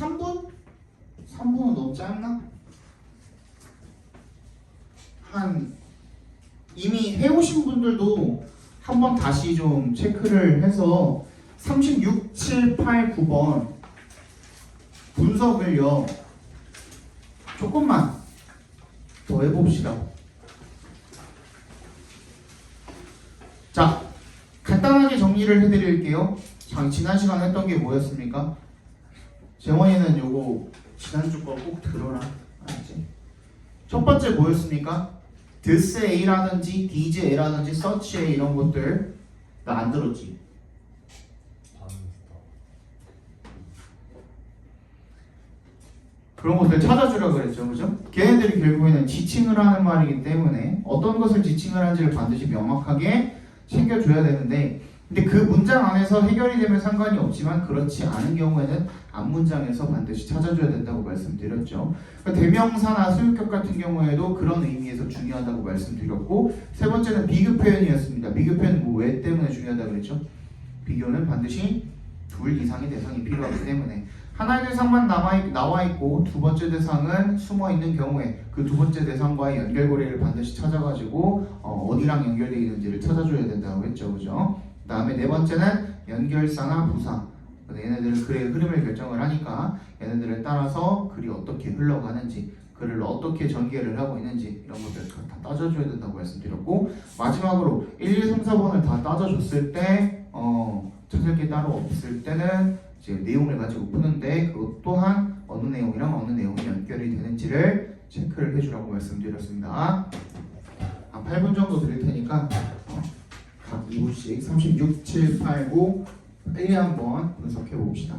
3분? 3분은 너무 짧나? 이미 해오신 분들도 한번 다시 좀 체크를 해서 36, 7, 8, 9번 분석을요 조금만 더 해봅시다. 자, 간단하게 정리를 해드릴게요. 지난 시간에 했던 게 뭐였습니까? 재원이는 요거 지난주 거 꼭 들어라. 알았지? 첫 번째 뭐였습니까? this A라든지 these A라든지 such A 이런 것들 나 안 들었지? 그런 것들 찾아주라 그랬죠, 그죠? 걔네들이 결국에는 지칭을 하는 말이기 때문에 어떤 것을 지칭을 하는지를 반드시 명확하게 챙겨줘야 되는데, 근데 그 문장 안에서 해결이 되면 상관이 없지만 그렇지 않은 경우에는 앞 문장에서 반드시 찾아줘야 된다고 말씀드렸죠. 그러니까 대명사나 수유격 같은 경우에도 그런 의미에서 중요하다고 말씀드렸고, 세 번째는 비교 표현이었습니다. 비교 표현은 뭐 왜 때문에 중요하다고 그랬죠? 비교는 반드시 둘 이상의 대상이 필요하기 때문에 하나의 대상만 나와 있고 두 번째 대상은 숨어 있는 경우에 그 두 번째 대상과의 연결고리를 반드시 찾아가지고 어디랑 연결되어 있는지를 찾아줘야 된다고 했죠, 그죠? 그 다음에 네 번째는 연결사나 부사. 얘네들은 글의 흐름을 결정을 하니까 얘네들을 따라서 글이 어떻게 흘러가는지, 글을 어떻게 전개를 하고 있는지 이런 것들을 다 따져줘야 된다고 말씀드렸고, 마지막으로 1, 2, 3, 4번을 다 따져줬을 때 찾을 게 따로 없을 때는 이제 내용을 가지고 푸는데 그것 또한 어느 내용이랑 어느 내용이 연결이 되는지를 체크를 해주라고 말씀드렸습니다. 한 8분 정도 드릴 테니까 각 2분씩 36, 7, 8, 9 빨리 한번 분석해 봅시다.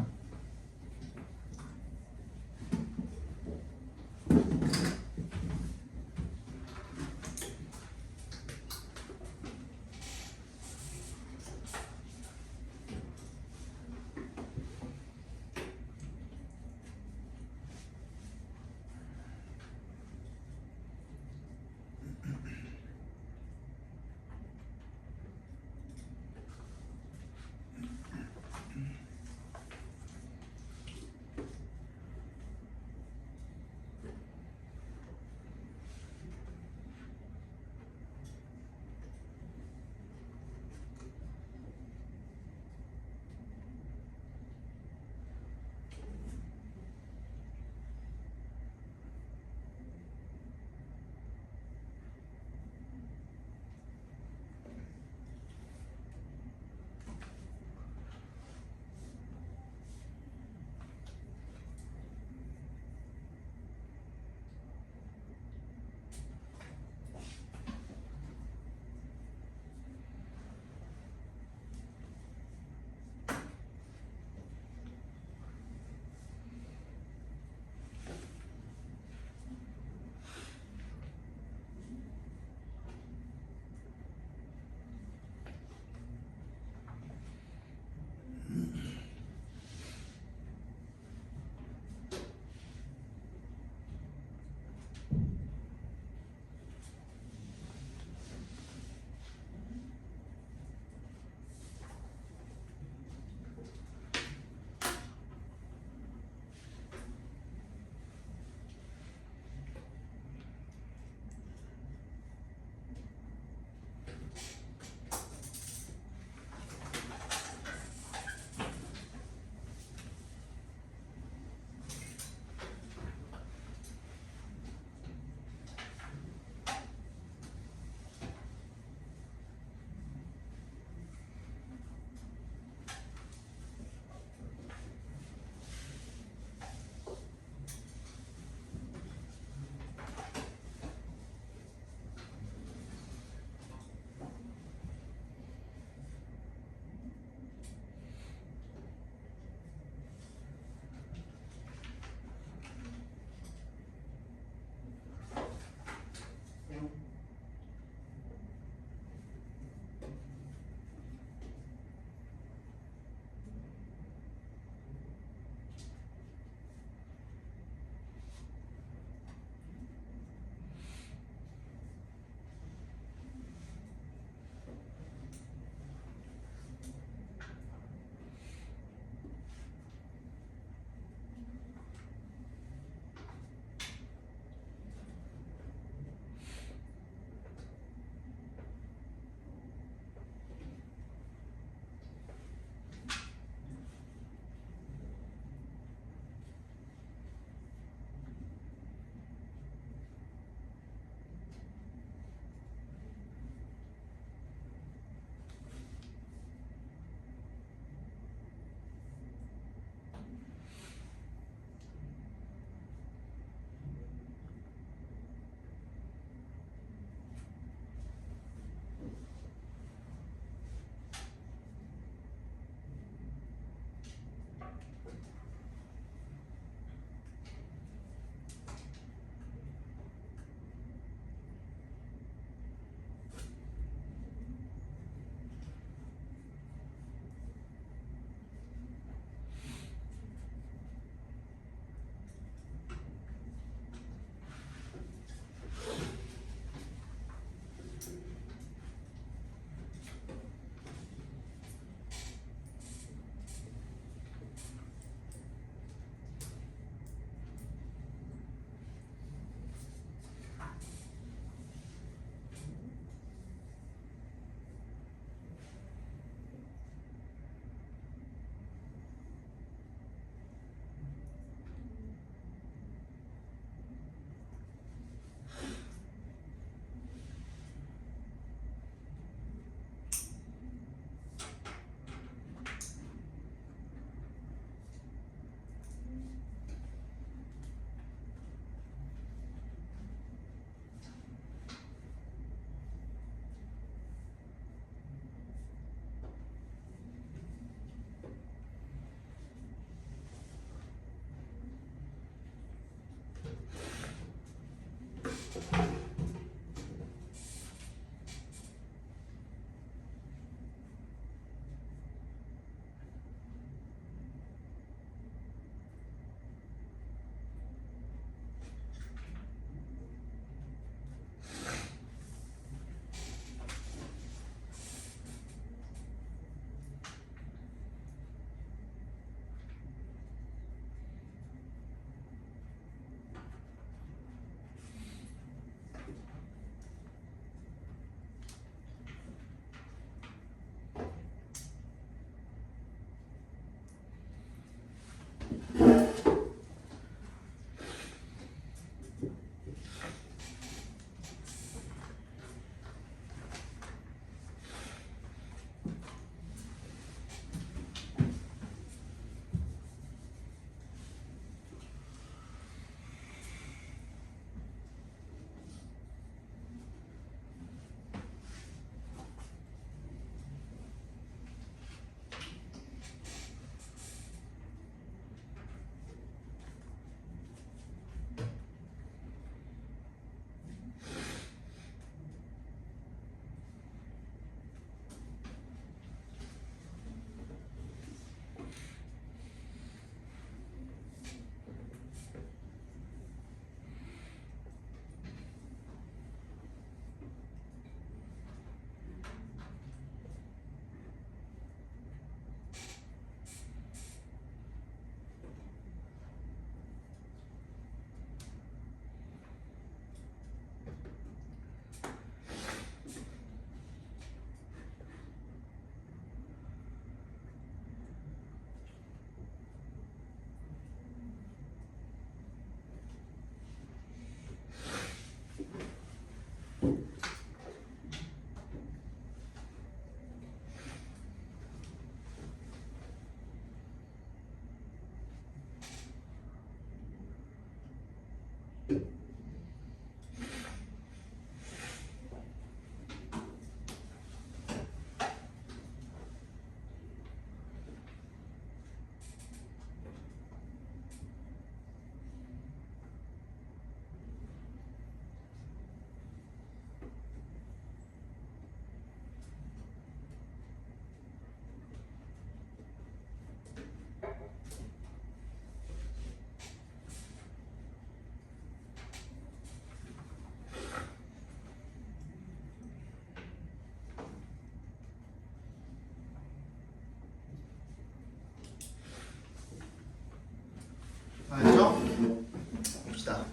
봅시다.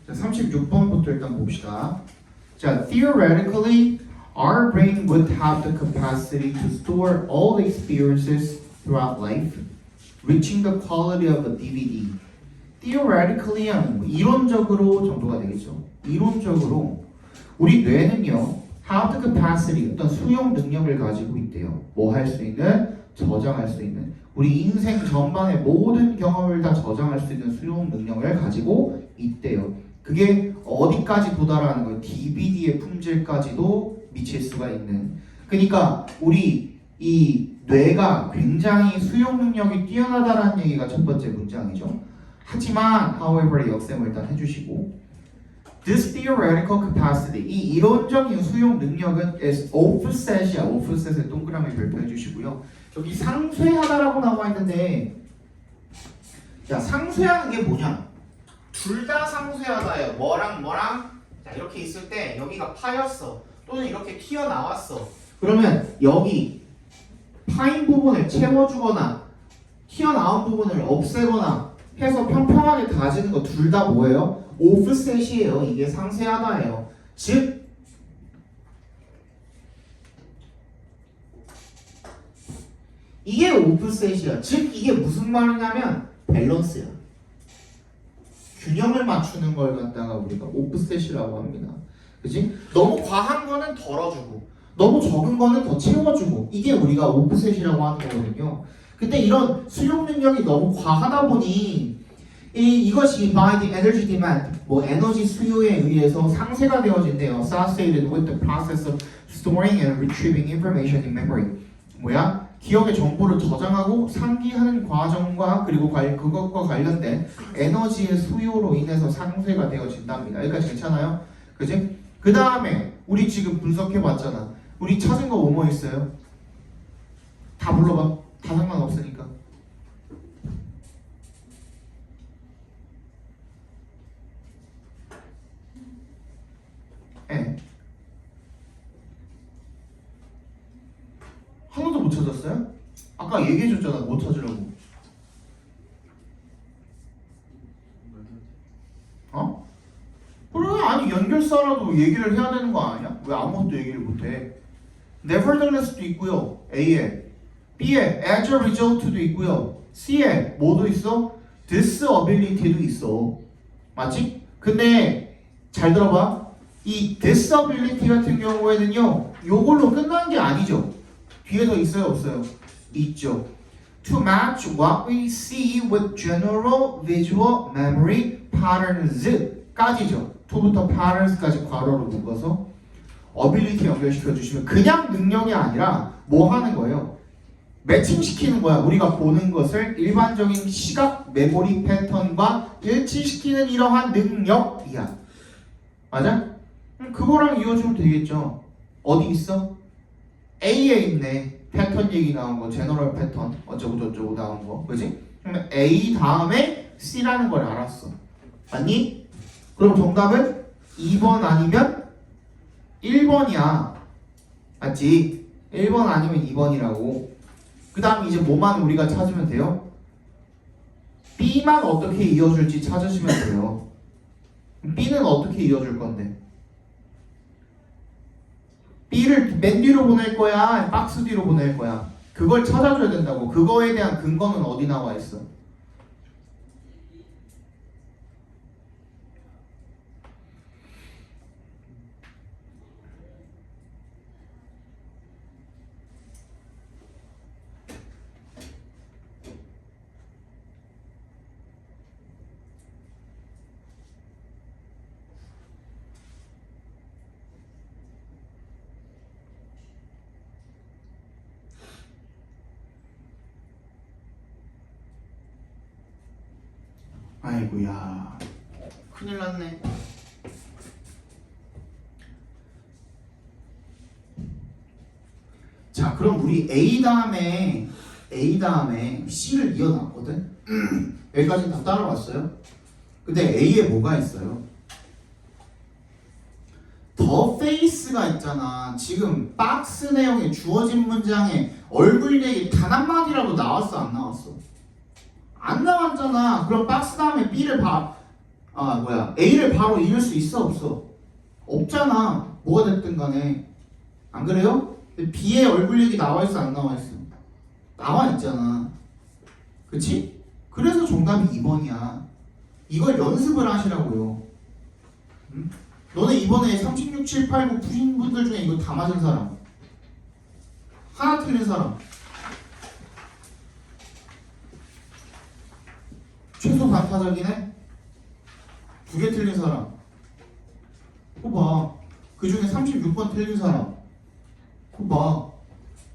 자, 36번부터 일단 봅시다. 자, theoretically, our brain would have the capacity to store all the experiences throughout life, reaching the quality of a DVD. theoretically 하는 거, 이론적으로 정도가 되겠죠. 이론적으로 우리 뇌는요, have the capacity, 어떤 수용 능력을 가지고 있대요. 뭐 할 수 있는? 저장할 수 있는. 우리 인생 전반의 모든 경험을 다 저장할 수 있는 수용 능력을 가지고 있대요. 그게 어디까지 도달하는 거예요? DVD의 품질까지도 미칠 수가 있는. 그러니까 우리 이 뇌가 굉장히 수용 능력이 뛰어나다라는 얘기가 첫 번째 문장이죠. 하지만, however의 역셈을 일단 해주시고, this theoretical capacity, 이 이론적인 수용 능력은 is offset이야. offset의 동그라미 별표해 주시고요. 여기 상쇄하다라고 나와 있는데, 자, 상쇄하는 게 뭐냐? 둘 다 상쇄하다예요. 뭐랑 뭐랑? 자, 이렇게 있을 때 여기가 파였어. 또는 이렇게 튀어나왔어. 그러면 여기 파인 부분을 채워주거나 튀어나온 부분을 없애거나 해서 평평하게 다지는 거 둘 다 뭐예요? 오프셋이에요. 이게 상쇄하다예요. 즉 이게 오프셋이야. 즉 이게 무슨 말이냐면 밸런스야. 균형을 맞추는 걸 갖다가 우리가 오프셋이라고 합니다. 그치? 너무 과한 거는 덜어주고 너무 적은 거는 더 채워주고 이게 우리가 오프셋이라고 하는 거거든요. 근데 이런 수용 능력이 너무 과하다 보니 이것이 by the energy demand, 뭐 에너지 수요에 의해서 상쇄가 되어진대요. associated with the process of storing and retrieving information in memory. 뭐야? 기억의 정보를 저장하고 상기하는 과정과 그리고 그것과 관련된 에너지의 수요로 인해서 상쇄가 되어진답니다. 여기까지 괜찮아요? 그지? 그 다음에 우리 지금 분석해봤잖아. 우리 찾은 거 뭐뭐 있어요? 다 불러봐. 다 상관없으니까. 네. 하나도 못 찾았어요? 아까 얘기해줬잖아. 못 찾으라고. 어? 그래, 아니 연결사라도 얘기를 해야 되는 거 아니야? 왜 아무것도 얘기를 못해? Nevertheless도 있고요. A에 B에 as a result도 있고요. C에 뭐도 있어? disability도 있어. 맞지? 근데 잘 들어봐. 이 disability 같은 경우에는요, 요걸로 끝난 게 아니죠. 뒤에 더 있어요, 없어요? 있죠. To match what we see with general visual memory patterns까지죠. to부터 patterns까지 괄호로 묶어서 ability 연결시켜 주시면 그냥 능력이 아니라 뭐 하는 거예요? 매칭시키는 거야. 우리가 보는 것을 일반적인 시각 메모리 패턴과 일치시키는 이러한 능력이야. 맞아? 그거랑 이어주면 되겠죠. 어디 있어? A에 있네. 패턴 얘기 나온 거, 제너럴 패턴 어쩌고 저쩌고 나온 거, 그지? 그러면 A 다음에 C라는 걸 알았어. 맞니? 그럼 정답은 2번 아니면 1번이야. 맞지? 1번 아니면 2번이라고. 그 다음 이제 뭐만 우리가 찾으면 돼요? B만 어떻게 이어줄지 찾으시면 돼요. B는 어떻게 이어줄 건데? B를 맨 뒤로 보낼 거야? 박스 뒤로 보낼 거야? 그걸 찾아줘야 된다고. 그거에 대한 근거는 어디 나와 있어? 아이고야, 큰일 났네. 자, 그럼 우리 A 다음에 C를 이어놨거든. 여기까지 다 따라왔어요. 근데 A에 뭐가 있어요? the face가 있잖아. 지금 박스 내용에 주어진 문장에 얼굴 얘기 단 한마디라도 나왔어 안 나왔어? 안 나왔잖아. 그럼 박스 다음에 A를 바로 이을 수 있어 없어? 없잖아. 뭐가 됐든 간에. 안 그래요? B의 얼굴 얘기 나와 있어 안 나와 있어? 나와 있잖아. 그치? 그래서 정답이 2번이야. 이걸 연습을 하시라고요. 응? 너네 이번에 36, 7, 8, 9 푸신 분들 중에 이거 다 맞은 사람? 하나 틀린 사람? 최소 반타작이네? 2개 틀린 사람? 봐. 그 중에 36번 틀린 사람? 봐.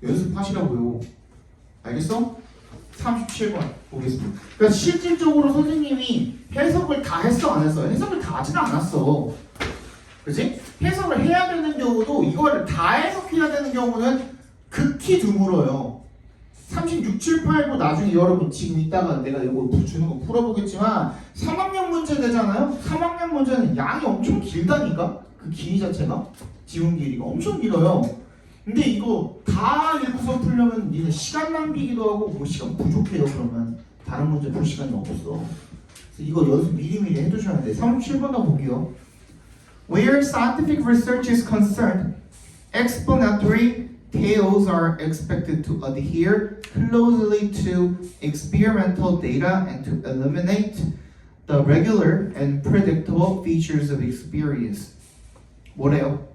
연습하시라고요. 알겠어? 37번 보겠습니다. 그러니까 실질적으로 선생님이 해석을 다 했어 안 했어? 해석을 다 하지는 않았어. 그치? 해석을 해야 되는 경우도 이거를 다 해석해야 되는 경우는 극히 드물어요. 36, 7, 8도 나중에 여러분 지금 이따가 내가 이거 주는 거 풀어보겠지만 3학년 문제 되잖아요? 3학년 문제는 양이 엄청 길다니까? 그 길이 자체가 지문 길이가 엄청 길어요. 근데 이거 다 읽고서 풀려면 니네 시간 낭비기도 하고 뭐 시간 부족해요. 그러면 다른 문제 풀 시간이 없어. 그래서 이거 연습 미리미리 해두셔야 돼. 37번도 볼게요. Where scientific research is concerned, explanatory tales are expected to adhere closely to experimental data and to eliminate the regular and predictable features of experience. 뭐래요?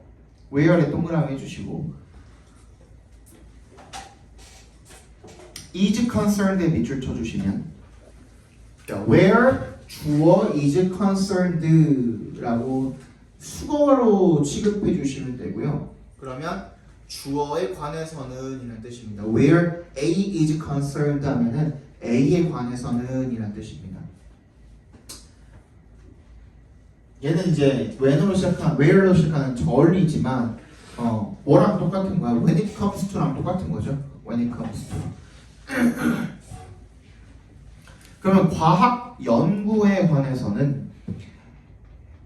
where에 동그라미 해주시고 is concerned에 밑줄 쳐주시면 where 주어 is concerned라고 수거로 취급해 주시면 되고요. 그러면 주어에 관해서는 이란 뜻입니다. Where A is concerned 하면은 A에 관해서는 이란 뜻입니다. 얘는 이제 when으로 시작한, where로 시작하는 절이지만 뭐랑 똑같은 거야? When it comes to랑 똑같은 거죠. When it comes to. 그러면 과학 연구에 관해서는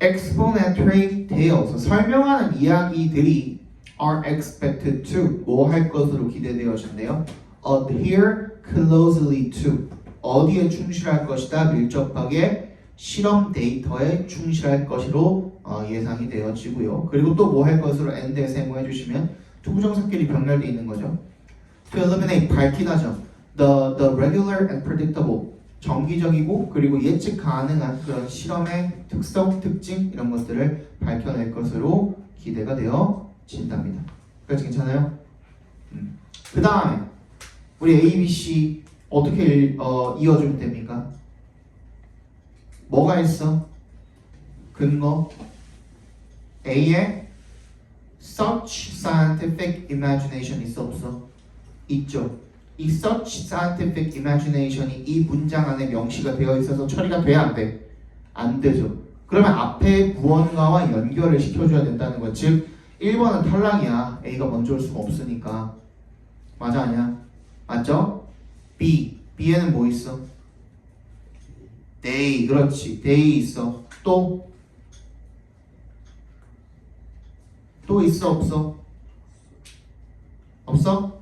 explanatory tales, 설명하는 이야기들이 are expected to, 뭐 할 것으로 기대되어진대요? adhere closely to, 어디에 충실할 것이다? 밀접하게 실험 데이터에 충실할 것으로 예상이 되어지고요. 그리고 또 뭐 할 것으로 and에 세모해 주시면 두 부정사끼리 병렬되어 있는 거죠. to eliminate, 밝히다죠. the regular and predictable, 정기적이고 그리고 예측 가능한 그런 실험의 특성, 특징 이런 것들을 밝혀낼 것으로 기대가 되어진답니다. 여기까지 괜찮아요? 그 다음에 우리 A, B, C 어떻게 이어주면 됩니까? 뭐가 있어? 근거 A에 such scientific imagination 있어 없어? 있죠. 이 such scientific imagination이 이 문장 안에 명시가 되어 있어서 처리가 돼야 안 돼? 안 되죠. 그러면 앞에 무언가와 연결을 시켜줘야 된다는 것. 즉 1번은 탈락이야. A가 먼저 올 수가 없으니까. 맞아 아니야? 맞죠? B. B에는 뭐 있어? They. 그렇지. They 있어. 또 있어 없어? 없어?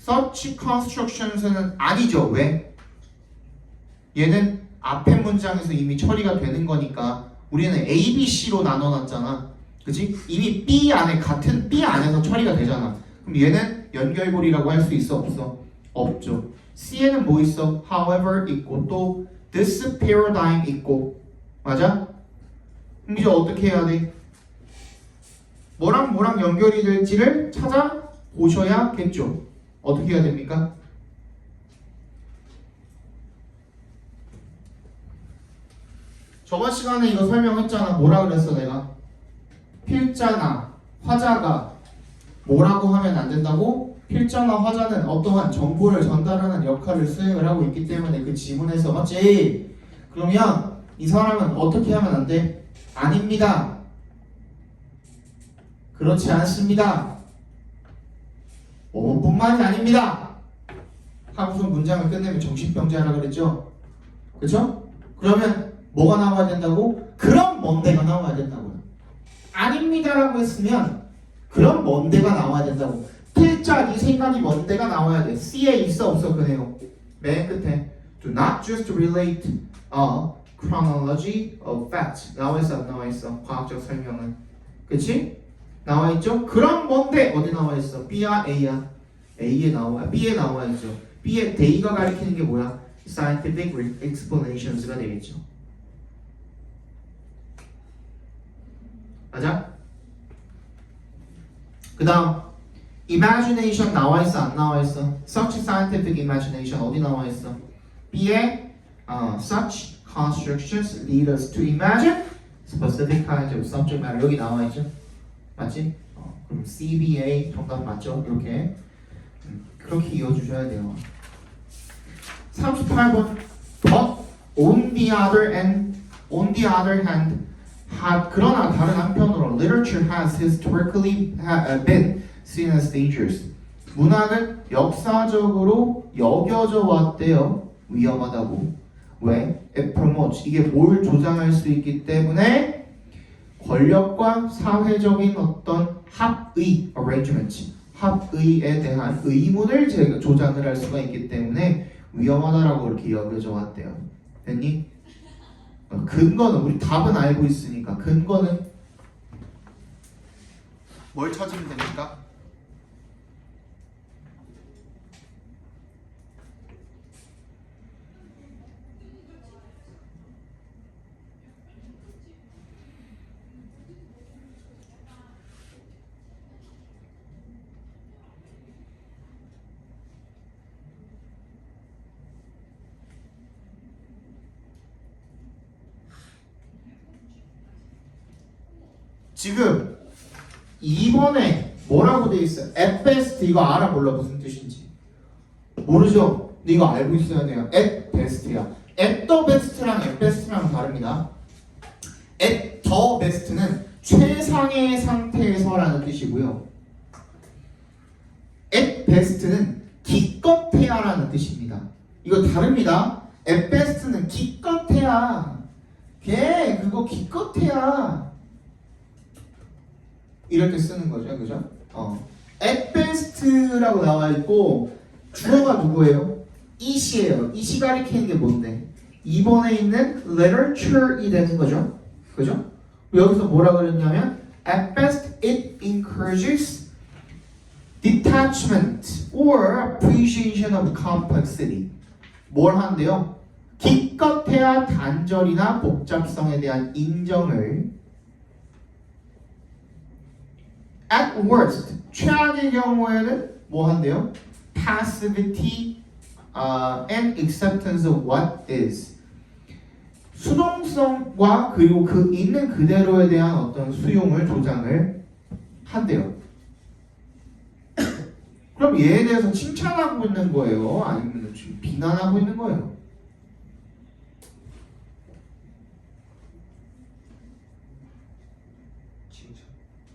such constructions는 아니죠. 왜? 얘는 앞에 문장에서 이미 처리가 되는 거니까 우리는 A, B, C로 나눠놨잖아. 그치? 이미 B 안에 같은 B 안에서 처리가 되잖아. 그럼 얘는 연결고리라고 할 수 있어 없어? 없죠. C에는 뭐 있어? however 있고 또 this paradigm 있고 맞아? 그럼 이제 어떻게 해야 돼? 뭐랑 연결이 될지를 찾아보셔야겠죠. 어떻게 해야 됩니까? 저번 시간에 이거 설명했잖아. 뭐라 그랬어 내가? 필자나 화자가 뭐라고 하면 안 된다고? 필자나 화자는 어떠한 정보를 전달하는 역할을 수행을 하고 있기 때문에 그 지문에서 맞지? 그러면 이 사람은 어떻게 하면 안 돼? 아닙니다. 그렇지 않습니다. 뿐만이 아닙니다. 하고서 문장을 끝내면 정신병자라 그랬죠? 그쵸? 그러면 뭐가 나와야 된다고? 그럼 뭔데가 나와야 된다고요. 아닙니다라고 했으면 그럼 뭔데가 나와야 된다고. 필자 네 생각이 뭔데가 나와야 돼. C에 있어 없어 그 내용. 맨 끝에 do not just relate a chronology of facts. 나와 있어 안 나와 있어? 과학적 설명은. 그치? 나와 있죠? 그럼 뭔데 어디 나와 있어? B야 A야? A에 나와 B에 나와 있죠. B에 D가 가리키는 게 뭐야? Scientific explanations가 되겠죠. 맞아? 그 다음 imagination 나와 있어 안 나와 있어? Such scientific imagination 어디 나와 있어? B에 such constructions lead us to imagine specific kinds of subject matter 여기 나와 있죠? 맞지? 그럼 CBA 정답 맞죠? 이렇게 그렇게 이어주셔야 돼요. 38번 But on the other hand 그러나 다른 한편으로 literature has historically been seen as dangerous. 문학은 역사적으로 여겨져 왔대요. 위험하다고. 왜? It promotes. 이게 뭘 조장할 수 있기 때문에 권력과 사회적인 어떤 합의 arrangement, 합의에 대한 의문을 조장을 할 수가 있기 때문에 위험하다라고 이렇게 여겨져 왔대요. 됐니? 근거는 우리 답은 알고 있으니까 근거는 뭘 찾으면 됩니까? 지금 2번에 뭐라고 돼 있어요? At best 이거 알아 몰라 무슨 뜻인지 모르죠? 근데 이거 알고 있어야 돼요. At best야. At the best랑 at best랑 다릅니다. At the best는 최상의 상태에서라는 뜻이고요. At best는 기껏해야라는 뜻입니다. 이거 다릅니다. At best는 기껏해야. 걔 그거 기껏해야. 이렇게 쓰는 거죠, 그죠? At best라고 나와 있고 주어가 누구예요? 이시예요. 이시 가리키는 게 뭔데? 2번에 있는 literature이 되는 거죠, 그죠? 여기서 뭐라 그랬냐면 at best it encourages detachment or appreciation of complexity. 뭘 한대요? 기껏해야 단절이나 복잡성에 대한 인정을 At worst, 최악의 경우에는 뭐 한대요? Passivity and acceptance of what is. 수동성과 그리고 그 있는 그대로에 대한 어떤 수용을 조장을 한대요. 그럼 얘에 대해서 칭찬하고 있는 거예요? 아니면 지금 비난하고 있는 거예요?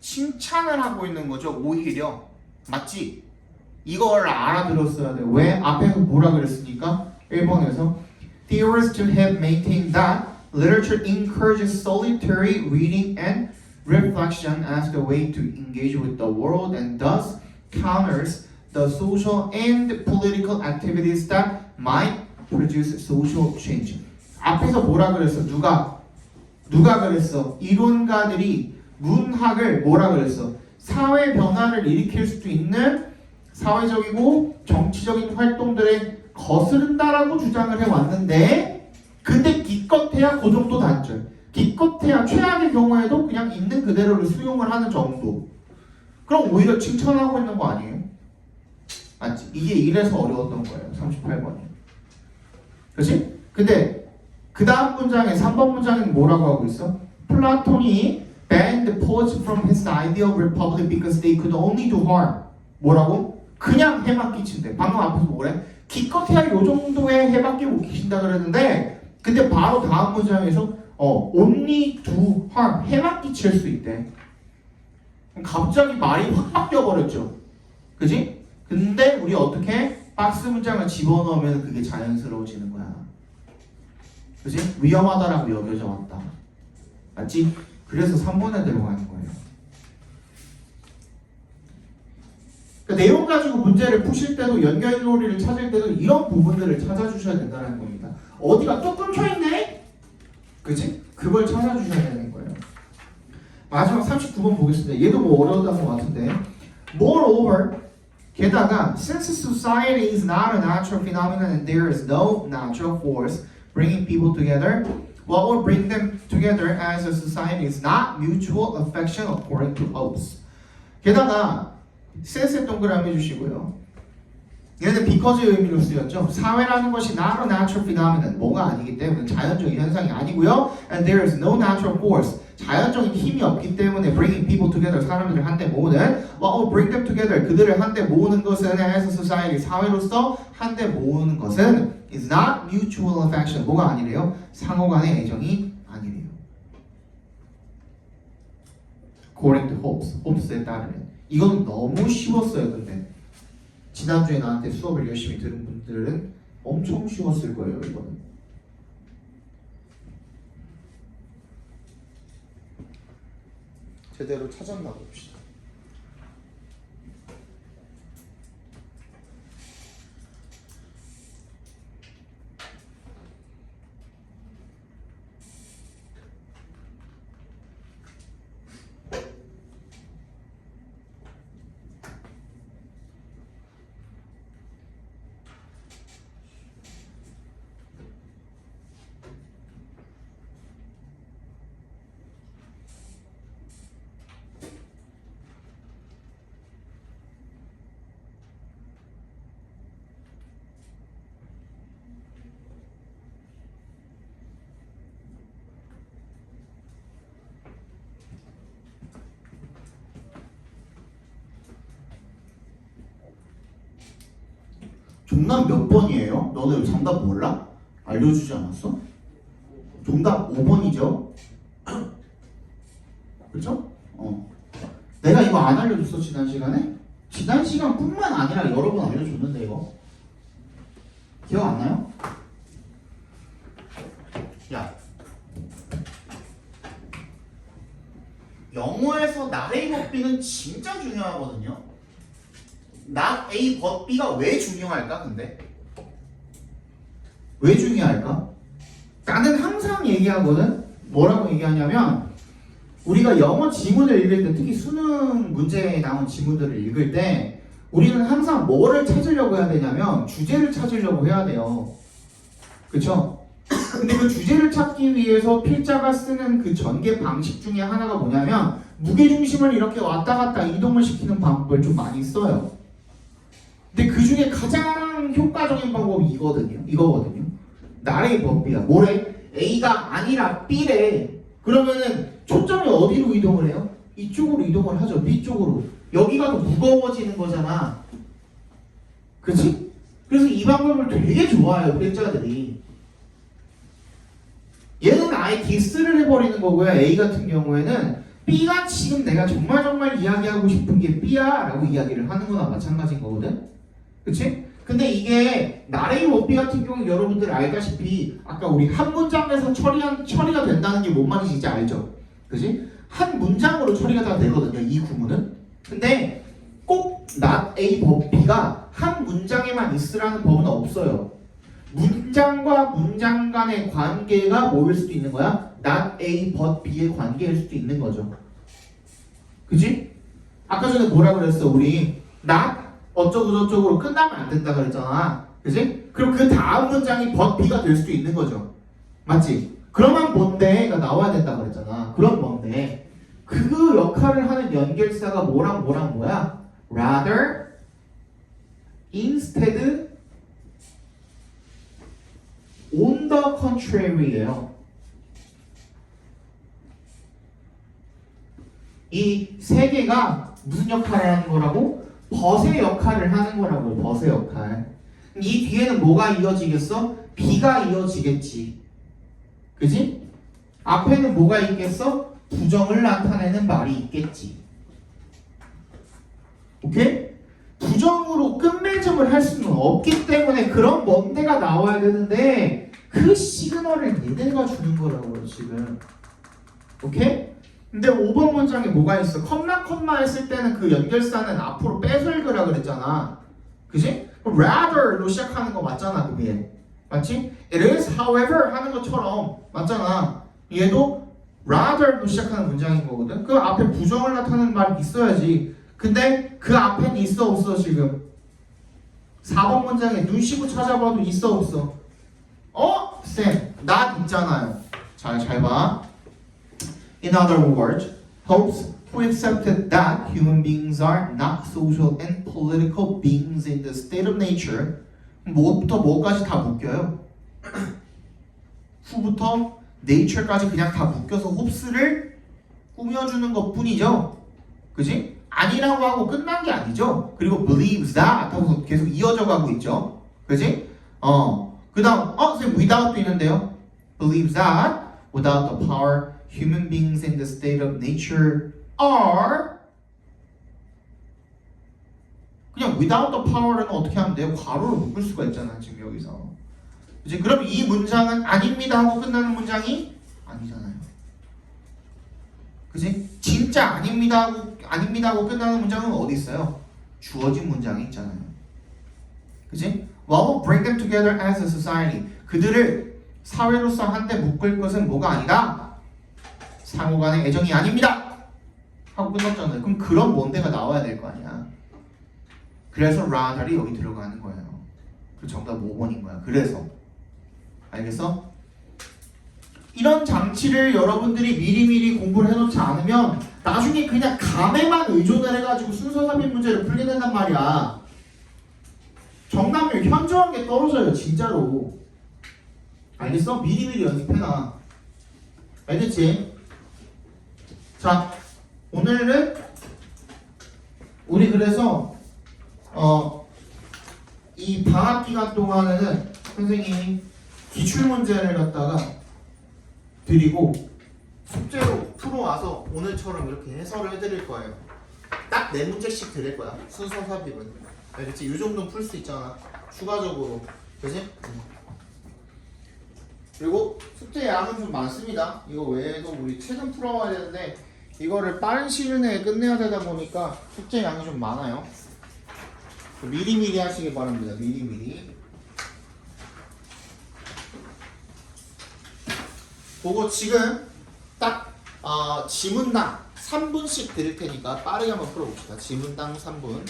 칭찬을 하고 있는 거죠. 오히려 맞지? 이걸 알아들었어야 돼. 왜? 앞에서 뭐라 그랬으니까 1번에서 Theorists have maintained that literature encourages solitary reading and reflection as the way to engage with the world and thus counters the social and political activities that might produce social change. 앞에서 뭐라 그랬어? 누가 그랬어? 이론가들이 문학을 뭐라 그랬어? 사회 변화를 일으킬 수도 있는 사회적이고 정치적인 활동들에 거스른다라고 주장을 해왔는데 근데 기껏해야 그 정도 단절 기껏해야 최악의 경우에도 그냥 있는 그대로를 수용을 하는 정도 그럼 오히려 칭찬하고 있는 거 아니에요? 맞지? 이게 이래서 어려웠던 거예요 38번이 그치? 근데 그 다음 문장에 3번 문장에는 뭐라고 하고 있어? 플라톤이 banned the poets from his ideal republic because they could only do harm. 뭐라고? 그냥 해만 끼친대. 방금 앞에서 뭐래? 기껏해야 요 정도의 해만 끼고 계신다 그랬는데 근데 바로 다음 문장에서 only do harm. 해만 끼칠 수 있대. 갑자기 말이 확 바뀌어버렸죠. 그지? 근데 우리 어떻게 박스 문장을 집어넣으면 그게 자연스러워지는 거야. 그지? 위험하다라고 여겨져 왔다. 맞지? 그래서 3번에 들어가는 거예요. 그러니까 내용 가지고 문제를 푸실 때도 연결고리를 찾을 때도 이런 부분들을 찾아주셔야 된다는 겁니다. 어디가 또 끊겨있네? 그치? 그걸 찾아주셔야 되는 거예요. 마지막 39번 보겠습니다. 얘도 뭐 어려웠던 것 같은데. Moreover, 게다가 since society is not a natural phenomenon and there is no natural force bringing people together, what will bring them together as a society is not mutual affection according to Hobbes. 게다가 since에 동그라미 해주시고요. 얘는 because의 의미로 쓰였죠. 사회라는 것이 not a natural phenomenon, 뭐가 아니기 때문에 자연적인 현상이 아니고요. And there is no natural force, 자연적인 힘이 없기 때문에 bringing people together, 사람들을 한데 모으는 what will bring them together, 그들을 한데 모으는 것은 as a society, 사회로서 한데 모으는 것은 is not mutual affection, 뭐가 아니래요? 상호 간의 애정이 아니래요. According to Hobbes, Hobbes에 따르면. 이건 너무 쉬웠어요. 근데 지난주에 나한테 수업을 열심히 들은 분들은 엄청 쉬웠을 거예요. 이거는 제대로 찾았나 봅시다. 정답 몇 번이에요? 너네 정답 몰라? 알려주지 않았어? 정답 5번이죠? 그렇죠? 내가 이거 안 알려줬어 지난 시간에? 지난 시간뿐만 아니라 여러 번 알려줬는데 이거 기억 안 나요? 야, 영어에서 not A but B는 진짜 중요하거든요. not A but B가 왜 중요할까 근데? 왜 중요할까? 나는 항상 얘기하거든. 뭐라고 얘기하냐면 우리가 영어 지문을 읽을 때 특히 수능 문제에 나온 지문들을 읽을 때 우리는 항상 뭐를 찾으려고 해야 되냐면 주제를 찾으려고 해야 돼요. 그쵸? 근데 그 주제를 찾기 위해서 필자가 쓰는 그 전개 방식 중에 하나가 뭐냐면 무게중심을 이렇게 왔다 갔다 이동을 시키는 방법을 좀 많이 써요. 근데 그 중에 가장 효과적인 방법이 이거거든요. 나의 법비야. 뭐래? A가 아니라 B래. 그러면은 초점이 어디로 이동을 해요? 이쪽으로 이동을 하죠. B 쪽으로. 여기가 더 무거워지는 거잖아. 그치? 그래서 이 방법을 되게 좋아해요. 필자들이. 얘는 아예 디스를 해버리는 거고요. A 같은 경우에는 B가 지금 내가 정말 이야기하고 싶은 게 B야 라고 이야기를 하는 거나 마찬가지인 거거든. 그치? 근데 이게 나레이 워비 같은 경우 여러분들 알다시피 아까 우리 한 문장에서 처리가 된다는 게 뭔 말인지 이제 알죠? 그치? 한 문장으로 처리가 다 되거든요. 이 구문은. 근데 꼭 not A but B가 한 문장에만 있으라는 법은 없어요. 문장과 문장 간의 관계가 뭐일 수도 있는 거야? not A but B의 관계일 수도 있는 거죠. 그치? 아까 전에 뭐라 그랬어? 우리 not 어쩌고저쩌고로 끝나면 안 된다 그랬잖아. 그치? 그럼 그 다음 문장이 but B가 될 수도 있는 거죠. 맞지? 그러면 뭔데가 나와야 된다 그랬잖아. 그럼 뭔데? 그 역할을 하는 연결사가 뭐랑 뭐야? rather, instead, on the contrary예요. 이 세 개가 무슨 역할을 하는 거라고? 벗의 역할을 하는 거라고요. 벗의 역할. 이 뒤에는 뭐가 이어지겠어? B가 이어지겠지. 그지? 앞에는 뭐가 있겠어? 부정을 나타내는 말이 있겠지. 오케이? 부정으로 끝맺음을 할 수는 없기 때문에 그런 뭔데가 나와야 되는데 그 시그널을 얘네가 주는 거라고요. 지금. 오케이? 근데 5번 문장에 뭐가 있어? 컴마 했을 때는 그 연결사는 앞으로 빼서 읽으라 그랬잖아. 그지? rather로 시작하는 거 맞잖아, 그게. 맞지? It is, however 하는 것처럼 맞잖아. 얘도 rather로 시작하는 문장인 거거든. 그 앞에 부정을 나타내는 말이 있어야지. 근데 그 앞에는 있어 없어 지금? 4번 문장에 눈 씻고 찾아봐도 있어 없어? 쌤, not 있잖아요. 잘 봐. In other words, Hobbes who accepted that human beings are not social and political beings in the state of nature. 뭐부터 뭐까지 다 묶여요. 후부터 nature까지 그냥 다 묶여서 홉스를 꾸며주는 것 뿐이죠. 그지? 아니라고 하고 끝난 게 아니죠. 그리고 believes that 하고서 계속 이어져 가고 있죠. 그지? 그 다음 선생님 without도 있는데요. believes that without the power human beings in the state of nature are 그냥 without the power는 어떻게 하면 돼요? 괄호로 묶을 수가 있잖아 지금 여기서. 이제 그럼 이 문장은 아닙니다 하고 끝나는 문장이 아니잖아요. 그지? 진짜 아닙니다 하고 끝나는 문장은 어디 있어요? 주어진 문장이 있잖아요. 그지? What will bring them together as a society? 그들을 사회로서 한데 묶을 것은 뭐가 아니다? 상호간의 애정이 아닙니다 하고 끝났잖아요. 그럼 그런 뭔데가 나와야 될 거 아니야. 그래서 rather이 여기 들어가는 거예요. 그 정답 5번인 거야. 그래서 알겠어? 이런 장치를 여러분들이 미리미리 공부를 해놓지 않으면 나중에 그냥 감에만 의존을 해가지고 순서삽입 문제를 풀게 된단 말이야. 정답률 현저한 게 떨어져요 진짜로. 알겠어? 미리미리 연습해놔. 알겠지? 자, 오늘은 우리 그래서 이 방학 기간 동안에는 선생님이 기출문제를 갖다가 드리고 숙제로 풀어와서 오늘처럼 이렇게 해설을 해드릴 거예요. 딱 4문제씩 드릴 거야. 순서 삽입은. 알겠지? 이 정도는 풀 수 있잖아. 추가적으로. 그치? 그리고 숙제 양은 좀 많습니다. 이거 외에도 우리 최근 풀어와야 되는데 이거를 빠른 시일 내에 끝내야 되다 보니까 숙제 양이 좀 많아요. 미리미리 하시기 바랍니다. 미리미리. 그거 지금 딱 지문당 3분씩 드릴 테니까 빠르게 한번 풀어봅시다. 지문당 3분.